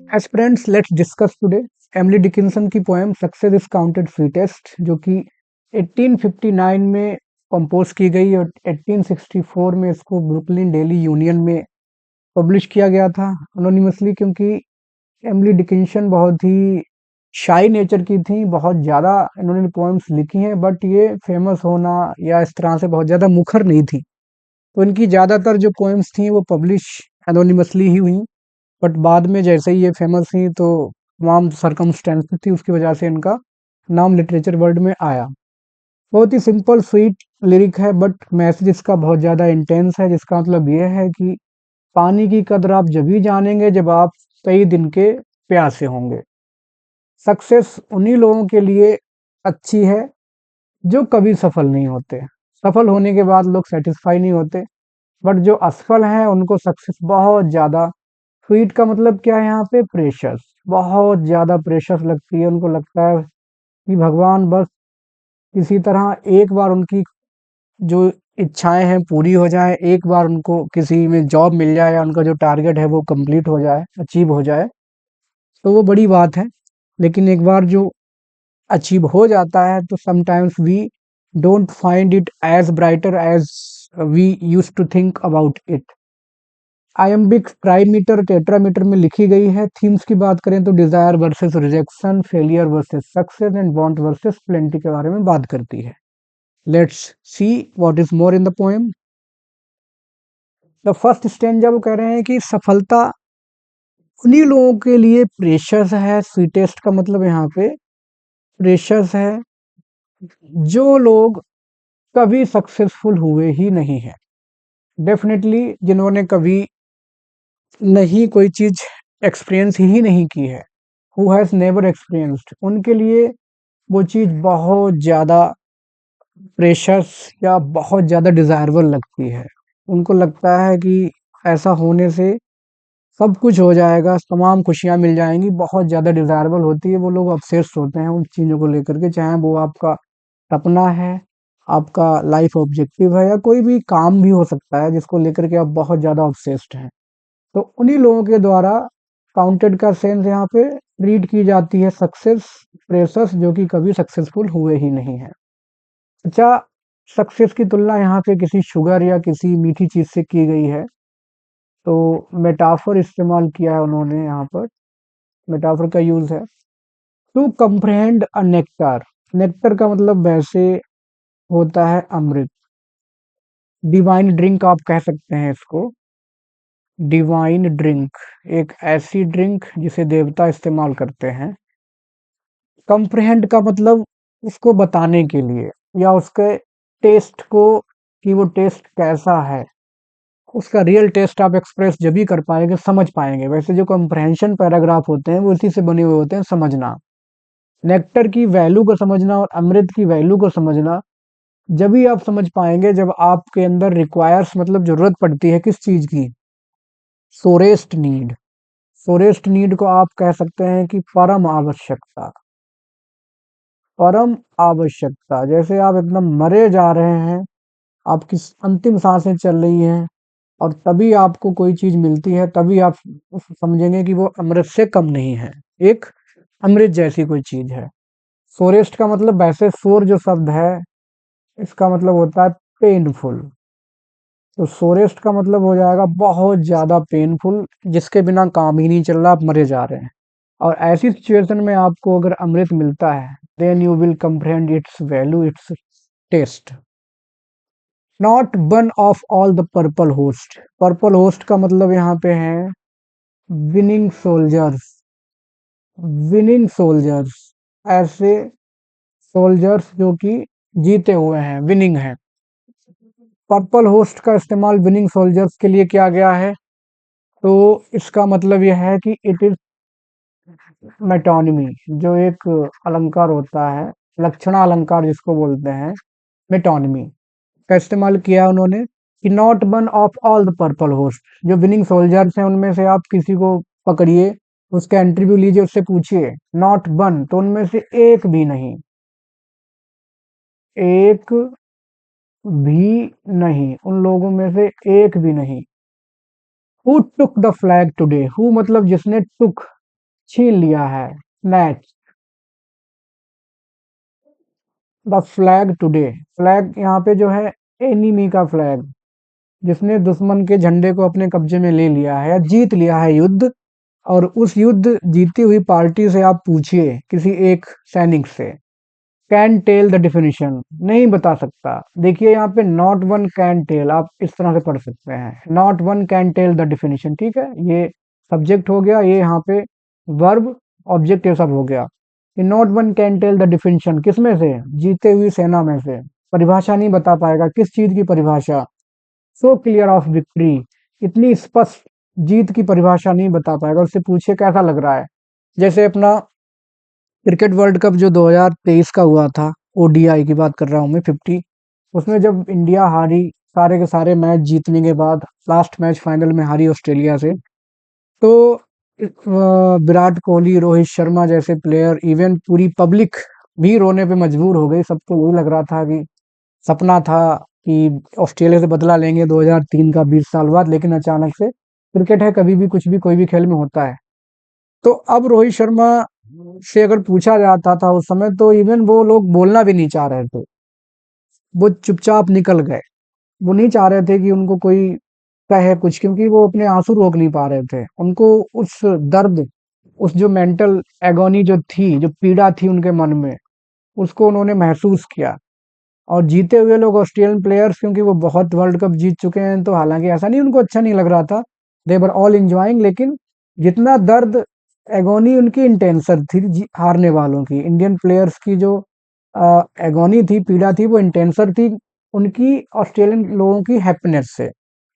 Aspirants let's discuss today Emily Dickinson की poem success is counted sweetest, जो कि 1859 में कंपोज की गई और 1864 में इसको ब्रुकलिन डेली यूनियन में पब्लिश किया गया था अनोनिमसली। क्योंकि एमिली डिकिंसन बहुत ही शाई नेचर की थी, बहुत ज़्यादा इन्होंने पोएम्स लिखी हैं, बट ये फेमस होना या इस तरह से बहुत ज़्यादा मुखर नहीं थी। तो इनकी ज़्यादातर जो पोएम्स थी वो पब्लिश एनोनिमसली ही हुई। बट बाद में जैसे ही ये फेमस हुई तो तमाम सर्कमस्टेंसेस थी, उसकी वजह से इनका नाम लिटरेचर वर्ल्ड में आया। बहुत ही सिंपल स्वीट लिरिक है, बट मैसेज इसका बहुत ज़्यादा इंटेंस है, जिसका मतलब ये है कि पानी की कदर आप जब ही जानेंगे जब आप कई दिन के प्यासे होंगे। सक्सेस उन्हीं लोगों के लिए अच्छी है जो कभी सफल नहीं होते। सफल होने के बाद लोग सेटिस्फाई नहीं होते, बट जो असफल हैं उनको सक्सेस बहुत ज़्यादा, स्वीट का मतलब क्या है यहाँ पे, प्रेशस, बहुत ज़्यादा प्रेशस लगती है। उनको लगता है कि भगवान बस किसी तरह एक बार उनकी जो इच्छाएं हैं पूरी हो जाए, एक बार उनको किसी में जॉब मिल जाए या उनका जो टारगेट है वो कंप्लीट हो जाए, अचीव हो जाए, तो वो बड़ी बात है। लेकिन एक बार जो अचीव हो जाता है तो sometimes we don't find it as brighter as we use to think about it. Iambic trimeter tetrameter में लिखी गई है। थीम्स की बात करें तो desire versus rejection, failure versus success and want versus plenty के बारे में बात करती है। Let's see what is more in the poem. The first stanza वो कह रहे हैं कि सफलता उन्हीं लोगों के लिए प्रेशस है। स्वीटेस्ट का मतलब यहाँ पे प्रेशस है जो लोग कभी सक्सेसफुल हुए ही नहीं है। डेफिनेटली जिन्होंने कभी नहीं कोई चीज एक्सपीरियंस ही नहीं की है, हु हैज नेवर एक्सपीरियंस्ड, उनके लिए वो चीज बहुत ज्यादा प्रेशस या बहुत ज्यादा डिजायरेबल लगती है। उनको लगता है कि ऐसा होने से सब कुछ हो जाएगा, तमाम खुशियां मिल जाएंगी, बहुत ज्यादा डिजायरेबल होती है। वो लोग ऑब्सेस्ड होते हैं उन चीजों को लेकर के, चाहे वो आपका सपना है, आपका लाइफ ऑब्जेक्टिव है, या कोई भी काम भी हो सकता है जिसको लेकर के आप बहुत ज्यादा ऑब्सेस्ड हैं। तो उन्हीं लोगों के द्वारा काउंटेड का सेंस यहाँ पे रीड की जाती है सक्सेस, प्रेशस जो कि कभी सक्सेसफुल हुए ही नहीं है। अच्छा, सक्सेस की तुलना यहाँ पे किसी शुगर या किसी मीठी चीज से की गई है, तो मेटाफर इस्तेमाल किया है उन्होंने यहाँ पर। मेटाफर का यूज है to comprehend a nectar. Nectar का मतलब वैसे होता है अमृत, डिवाइन ड्रिंक आप कह सकते हैं इसको। डिवाइन ड्रिंक एक ऐसी ड्रिंक जिसे देवता इस्तेमाल करते हैं। कंप्रहेंड का मतलब उसको बताने के लिए या उसके टेस्ट को, कि वो टेस्ट कैसा है, उसका रियल टेस्ट आप एक्सप्रेस जब ही कर पाएंगे, समझ पाएंगे। वैसे जो कंप्रहेंशन पैराग्राफ होते हैं वो इसी से बने हुए होते हैं, समझना, नेक्टर की वैल्यू को समझना और अमृत की वैल्यू को समझना। जब भी आप समझ पाएंगे जब आपके अंदर रिक्वायर्स मतलब जरूरत पड़ती है किस चीज की, सोरेस्ट नीड। सोरेस्ट नीड को आप कह सकते हैं कि परम आवश्यकता। परम आवश्यकता, जैसे आप एकदम मरे जा रहे हैं, आपकी अंतिम सांसें चल रही हैं, और तभी आपको कोई चीज मिलती है, तभी आप समझेंगे कि वो अमृत से कम नहीं है, एक अमृत जैसी कोई चीज है। सोरेस्ट का मतलब, वैसे सोर जो शब्द है इसका मतलब होता है पेनफुल, तो सोरेस्ट का मतलब हो जाएगा बहुत ज्यादा पेनफुल, जिसके बिना काम ही नहीं चल रहा, आप मरे जा रहे हैं। और ऐसी सिचुएशन में आपको अगर अमृत मिलता है, then you will comprehend its value, its taste. Not one of all the purple host. Purple host का मतलब यहाँ पे है विनिंग सोल्जर्स। विनिंग सोल्जर्स, ऐसे सोल्जर्स जो कि जीते हुए हैं, विनिंग है। पर्पल होस्ट का इस्तेमाल विनिंग सोल्जर्स के लिए किया गया है, तो इसका मतलब यह है कि इट इज मेटोनिमी, जो एक अलंकार होता है, लक्षणा अलंकार जिसको बोलते हैं, मेटोनिमी का इस्तेमाल किया उन्होंने कि not one of all the purple host. जो विनिंग सोल्जर्स हैं उनमें से आप किसी को पकड़िए, उसका इंटरव्यू लीजिए, उससे पूछिए, नॉट वन तो उनमें से एक भी नहीं, एक भी नहीं, उन लोगों में से एक भी नहीं who took the flag today, who मतलब जिसने टुक छीन लिया है, snatch the flag today. Flag यहाँ पे जो है एनिमी का फ्लैग, जिसने दुश्मन के झंडे को अपने कब्जे में ले लिया है या जीत लिया है युद्ध। और उस युद्ध जीती हुई पार्टी से आप पूछिए, किसी एक सैनिक से, कैन टेल द डिफिनीशन, नहीं बता सकता। देखिए यहाँ पे नॉट वन कैन टेल आप इस तरह से पढ़ सकते हैं, not one can tell the definition, ठीक है। ये सब्जेक्ट हो गया, ये यहाँ पे वर्ब ऑब्जेक्ट ये सब हो गया। Not one can tell the definition किसमें से, जीते हुई सेना में से। परिभाषा नहीं बता पाएगा, किस चीज की परिभाषा, सो क्लियर ऑफ विक्ट्री, इतनी स्पष्ट जीत की परिभाषा नहीं बता पाएगा। उससे पूछिए कैसा लग रहा है। जैसे अपना क्रिकेट वर्ल्ड कप जो 2023 का हुआ था, ओडीआई की बात कर रहा हूँ मैं, 50, उसमें जब इंडिया हारी, सारे के सारे मैच जीतने के बाद लास्ट मैच फाइनल में हारी ऑस्ट्रेलिया से, तो विराट कोहली, रोहित शर्मा जैसे प्लेयर, इवन पूरी पब्लिक भी रोने पे मजबूर हो गई। सबको यही लग रहा था कि सपना था कि ऑस्ट्रेलिया से बदला लेंगे 2003 का, 20 साल बाद, लेकिन अचानक से, क्रिकेट है, कभी भी कुछ भी कोई भी खेल में होता है। तो अब रोहित शर्मा से अगर पूछा जाता था उस समय, तो इवन वो लोग बोलना भी नहीं चाह रहे थे, वो चुपचाप निकल गए। वो नहीं चाह रहे थे कि उनको कोई कहे कुछ, क्योंकि वो अपने आंसू रोक नहीं पा रहे थे। उनको उस दर्द, उस जो मेंटल एगोनी जो थी, जो पीड़ा थी उनके मन में, उसको उन्होंने महसूस किया। और जीते हुए लोग ऑस्ट्रेलियन प्लेयर्स, क्योंकि वो बहुत वर्ल्ड कप जीत चुके हैं, तो हालांकि ऐसा नहीं उनको अच्छा नहीं लग रहा था, दे वर ऑल एंजॉयिंग, लेकिन जितना दर्द, एगोनी उनकी इंटेंसर थी, हारने वालों की, इंडियन प्लेयर्स की जो एगोनी थी, पीड़ा थी, वो इंटेंसर थी उनकी ऑस्ट्रेलियन लोगों की हैप्पीनेस से।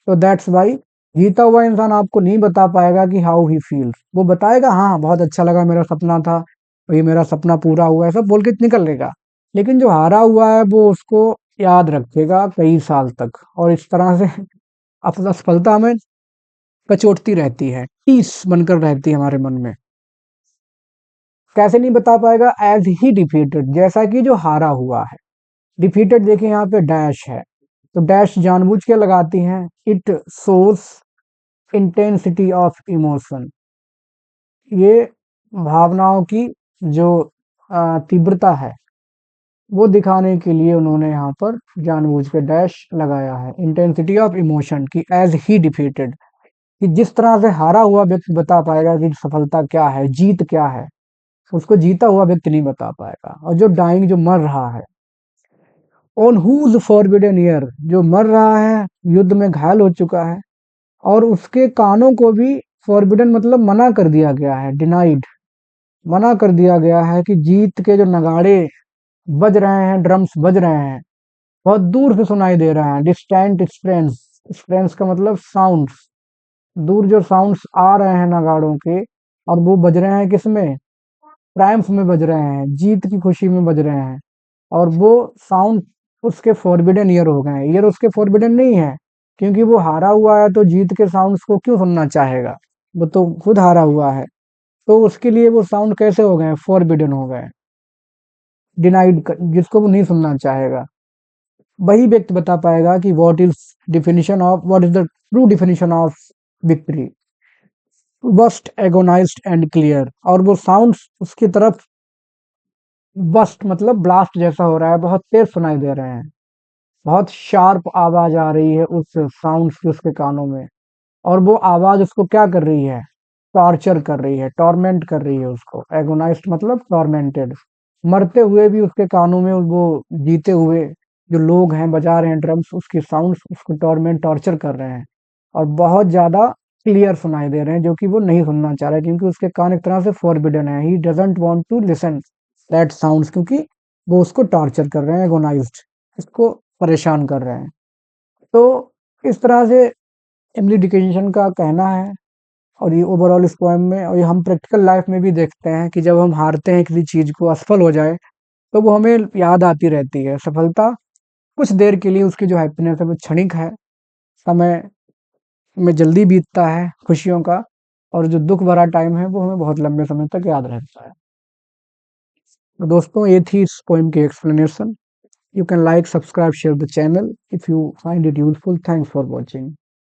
तो दैट्स वाई जीता हुआ इंसान आपको नहीं बता पाएगा कि हाउ ही फील्स, वो बताएगा हाँ बहुत अच्छा लगा, मेरा सपना था, और ये मेरा सपना पूरा हुआ है, सब बोल के निकल लेगा। लेकिन जो हारा हुआ है वो उसको याद रखेगा कई साल तक, और इस तरह से असफलता में कचोटती रहती है, टीस बनकर रहती है हमारे मन में। कैसे नहीं बता पाएगा, एज ही डिफीटेड, जैसा कि जो हारा हुआ है। डिफीटेड देखिए यहाँ पे डैश है, तो डैश जानबूझ के लगाती हैं। It source intensity of emotion, ये भावनाओं की जो तीव्रता है, वो दिखाने के लिए उन्होंने यहाँ पर जानबूझ के डैश लगाया है। इंटेंसिटी ऑफ इमोशन की एज ही डिफीटेड, कि जिस तरह से हारा हुआ व्यक्ति बता पाएगा कि सफलता क्या है, जीत क्या है, उसको जीता हुआ व्यक्ति नहीं बता पाएगा। और जो डाइंग, जो मर रहा है, ऑन हुज फॉरबिडन ईयर, जो मर रहा है, युद्ध में घायल हो चुका है, और उसके कानों को भी, फॉरबिडन मतलब मना कर दिया गया है, डिनाइड, मना कर दिया गया है कि जीत के जो नगाड़े बज रहे हैं, ड्रम्स बज रहे हैं, बहुत दूर से सुनाई दे रहा है। डिस्टेंट स्ट्रेंस, स्ट्रेंस का मतलब साउंड्स, दूर जो साउंड्स आ रहे हैं नगाड़ों के, और वो बज रहे हैं किसमें, ट्रायम्फ में बज रहे हैं, जीत की खुशी में बज रहे हैं। और वो साउंड उसके फॉरबिडन ईयर हो गए हैं। ईयर उसके फॉरबिडन नहीं है, क्योंकि वो हारा हुआ है, तो जीत के साउंड्स को क्यों सुनना चाहेगा, वो तो खुद हारा हुआ है। तो उसके लिए वो साउंड कैसे हो गए, फॉरबिडन हो गए, डिनाइड, जिसको वो नहीं सुनना चाहेगा। वही व्यक्ति बता पाएगा कि what is the true definition of victory, burst agonized and clear. और वो साउंड्स उसकी तरफ, बस्ट मतलब ब्लास्ट जैसा हो रहा है, बहुत तेज सुनाई दे रहे हैं, बहुत शार्प आवाज आ रही है उस साउंड्स की उसके कानों में। और वो आवाज उसको क्या कर रही है, टॉर्चर कर रही है, टॉर्मेंट कर रही है उसको। एगोनाइज्ड मतलब टॉर्मेंटेड, मरते हुए भी उसके कानों में वो जीते हुए जो लोग हैं बजा रहे हैं ड्रम्स, उसकी साउंड्स उसको टॉर्मेंट, टॉर्चर कर रहे हैं, और बहुत ज्यादा क्लियर सुनाई दे रहे हैं, जो कि वो नहीं सुनना चाह रहा है, क्योंकि उसके कान एक तरह से फॉरबिडन है। He doesn't want to listen that sounds, क्योंकि वो उसको टॉर्चर कर रहे हैं, एगोनाइज्ड, इसको परेशान कर रहे हैं। तो इस तरह से एमिली डिकिंसन का कहना है। और ये ओवरऑल इस पोएम में, और ये हम प्रैक्टिकल लाइफ में भी देखते हैं कि जब हम हारते हैं किसी चीज को, असफल हो जाए, तो वो हमें याद आती रहती है। सफलता कुछ देर के लिए, उसकी जो हैप्पीनेस है वो क्षणिक है, समय में जल्दी बीतता है खुशियों का, और जो दुख भरा टाइम है वो हमें बहुत लंबे समय तक याद रहता है। तो दोस्तों, ये थी इस पोएम की explanation. You can like, subscribe, share the channel if you find it useful. Thanks for watching.